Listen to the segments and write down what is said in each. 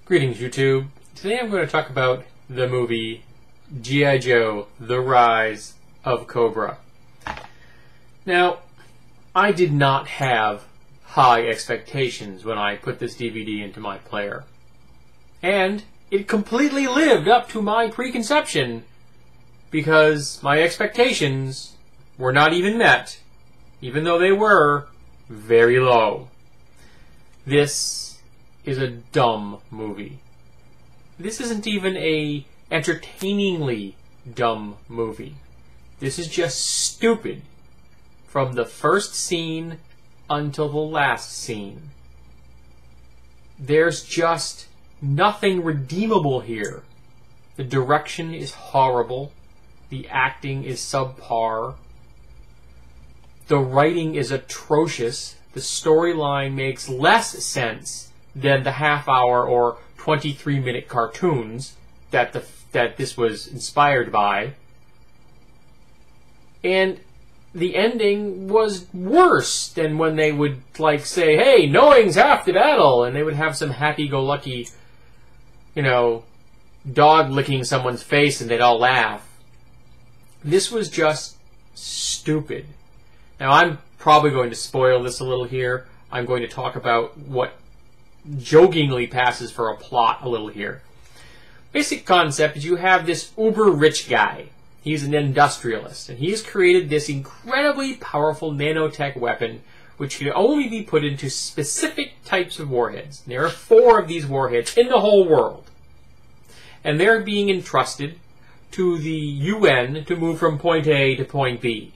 Greetings, YouTube. Today I'm going to talk about the movie G.I. Joe, The Rise of Cobra. Now, I did not have high expectations when I put this DVD into my player. And it completely lived up to my preconception because my expectations were not even met, even though they were very low. This is a dumb movie. This isn't even a entertainingly dumb movie. This is just stupid from the first scene until the last scene. There's just nothing redeemable here. The direction is horrible. The acting is subpar. The writing is atrocious. The storyline makes less sense than the half-hour or 23-minute cartoons that this was inspired by. And the ending was worse than when they would, like, say, hey, knowing's half the battle, and they would have some happy-go-lucky, dog licking someone's face and they'd all laugh. This was just stupid. Now, I'm probably going to spoil this a little here. I'm going to talk about what jokingly passes for a plot a little here. Basic concept is you have this uber-rich guy. He's an industrialist, and he's created this incredibly powerful nanotech weapon which can only be put into specific types of warheads. There are 4 of these warheads in the whole world. And they're being entrusted to the UN to move from point A to point B.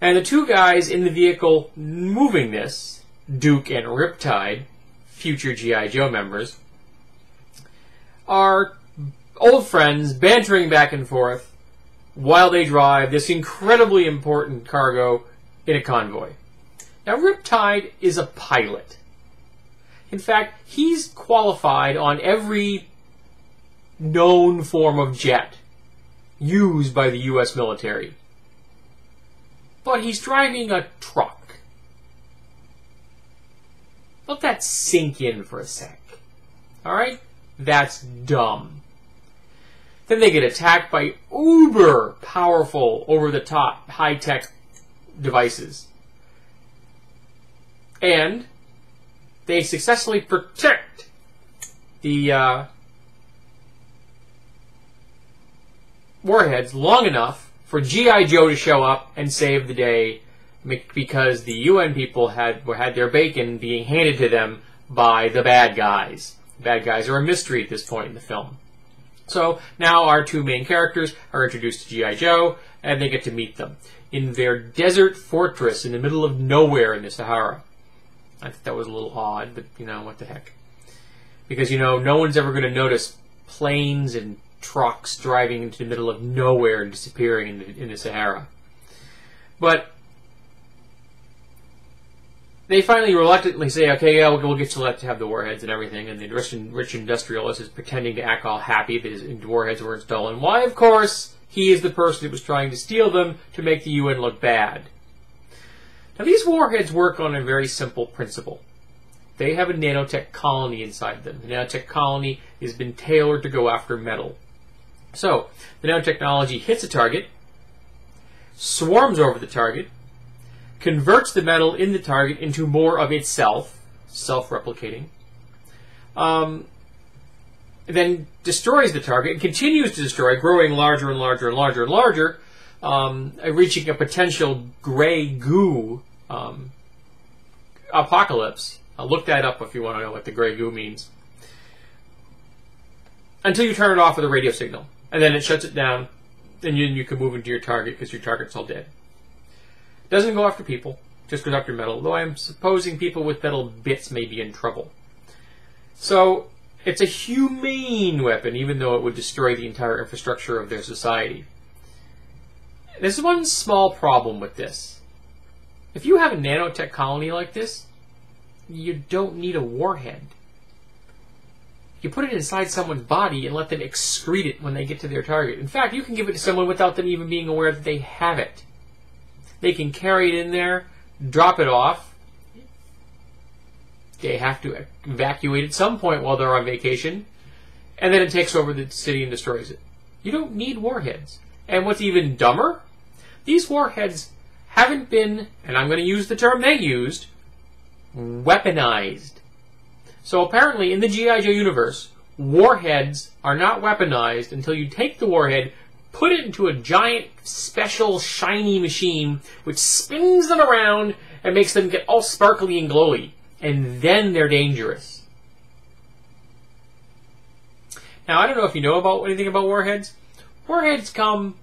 And the 2 guys in the vehicle moving this, Duke and Riptide, future G.I. Joe members, are old friends bantering back and forth while they drive this incredibly important cargo in a convoy. Now, Riptide is a pilot. In fact, he's qualified on every known form of jet used by the U.S. military. But he's driving a truck. Let that sink in for a sec. Alright? That's dumb. Then they get attacked by uber powerful, over-the-top, high-tech devices. And they successfully protect the warheads long enough for G.I. Joe to show up and save the day, because the UN people had their bacon being handed to them by the bad guys. The bad guys are a mystery at this point in the film. So now our 2 main characters are introduced to G.I. Joe, and they get to meet them in their desert fortress in the middle of nowhere in the Sahara. I thought that was a little odd, but what the heck. Because no one's ever going to notice planes and trucks driving into the middle of nowhere and disappearing in the Sahara. But they finally reluctantly say, okay, yeah, we'll get you to have the warheads and everything, and the rich industrialist is pretending to act all happy that his warheads weren't stolen. Why, of course, he is the person that was trying to steal them to make the UN look bad. Now, these warheads work on a very simple principle. They have a nanotech colony inside them. The nanotech colony has been tailored to go after metal. So, the nanotechnology hits a target, swarms over the target, converts the metal in the target into more of itself, self-replicating, then destroys the target and continues to destroy, growing larger and larger and larger and larger, reaching a potential gray goo apocalypse. Look that up if you want to know what the gray goo means. Until you turn it off with a radio signal. And then it shuts it down, and you can move into your target because your target's all dead. Doesn't go after people, just goes after metal, though I'm supposing people with metal bits may be in trouble. So, it's a humane weapon, even though it would destroy the entire infrastructure of their society. There's one small problem with this. If you have a nanotech colony like this, you don't need a warhead. You put it inside someone's body and let them excrete it when they get to their target. In fact, you can give it to someone without them even being aware that they have it. They can carry it in there, drop it off, they have to evacuate at some point while they're on vacation, and then it takes over the city and destroys it. You don't need warheads. And what's even dumber, these warheads haven't been, and I'm going to use the term they used, weaponized. So apparently in the G.I. Joe universe, warheads are not weaponized until you take the warhead, put it into a giant, special, shiny machine, which spins them around and makes them get all sparkly and glowy. And then they're dangerous. Now, I don't know if you know anything about warheads. Warheads come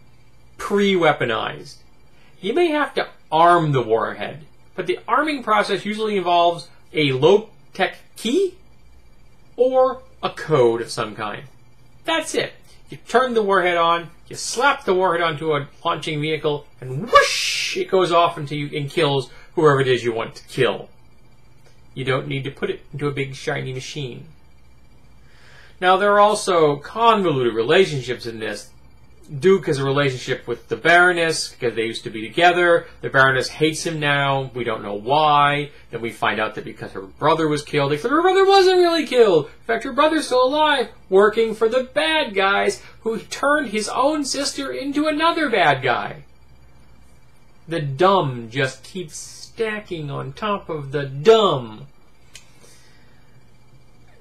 pre-weaponized. You may have to arm the warhead, but the arming process usually involves a low-tech key or a code of some kind. That's it. You turn the warhead on, you slap the warhead onto a launching vehicle, and whoosh, it goes off and kills whoever it is you want to kill. You don't need to put it into a big shiny machine. Now, there are also convoluted relationships in this. Duke has a relationship with the Baroness because they used to be together. The Baroness hates him now. We don't know why. Then we find out that because her brother was killed, except her brother wasn't really killed. In fact, her brother's still alive, working for the bad guys who turned his own sister into another bad guy. The dumb just keeps stacking on top of the dumb.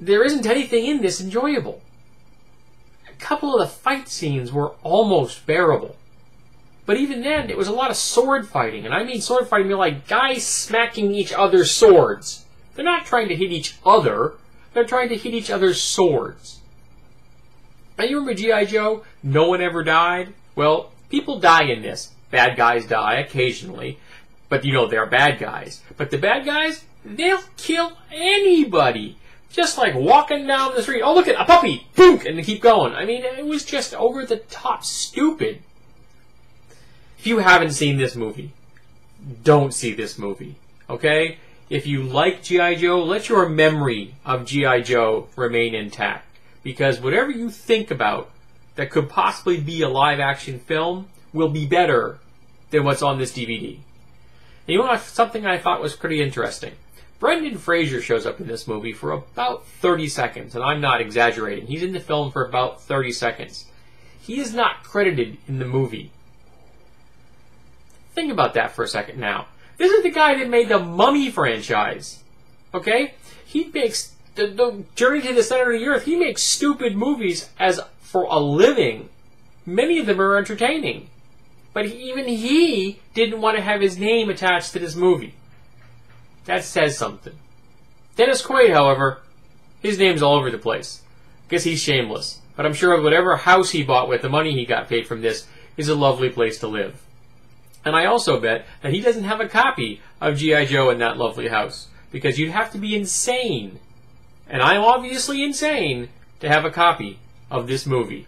There isn't anything in this enjoyable. A couple of the fight scenes were almost bearable. But even then, it was a lot of sword fighting. And I mean sword fighting like guys smacking each other's swords. They're not trying to hit each other. They're trying to hit each other's swords. Now, you remember G.I. Joe? No one ever died? Well, people die in this. Bad guys die occasionally. But, you know, they're bad guys. But the bad guys, they'll kill anybody. Just like walking down the street. Oh, look at a puppy! Boom! And they keep going. I mean, it was just over the top stupid. If you haven't seen this movie, don't see this movie. Okay? If you like G.I. Joe, let your memory of G.I. Joe remain intact. Because whatever you think about that could possibly be a live-action film will be better than what's on this DVD. And you know something I thought was pretty interesting? Brendan Fraser shows up in this movie for about 30 seconds, and I'm not exaggerating. He's in the film for about 30 seconds. He is not credited in the movie. Think about that for a second now. This is the guy that made the Mummy franchise. Okay? He makes the Journey to the Center of the Earth. He makes stupid movies as for a living. Many of them are entertaining. But even he didn't want to have his name attached to this movie. That says something. Dennis Quaid, however, his name's all over the place. Guess he's shameless. But I'm sure whatever house he bought with the money he got paid from this is a lovely place to live. And I also bet that he doesn't have a copy of G.I. Joe in that lovely house. Because you'd have to be insane, and I'm obviously insane, to have a copy of this movie.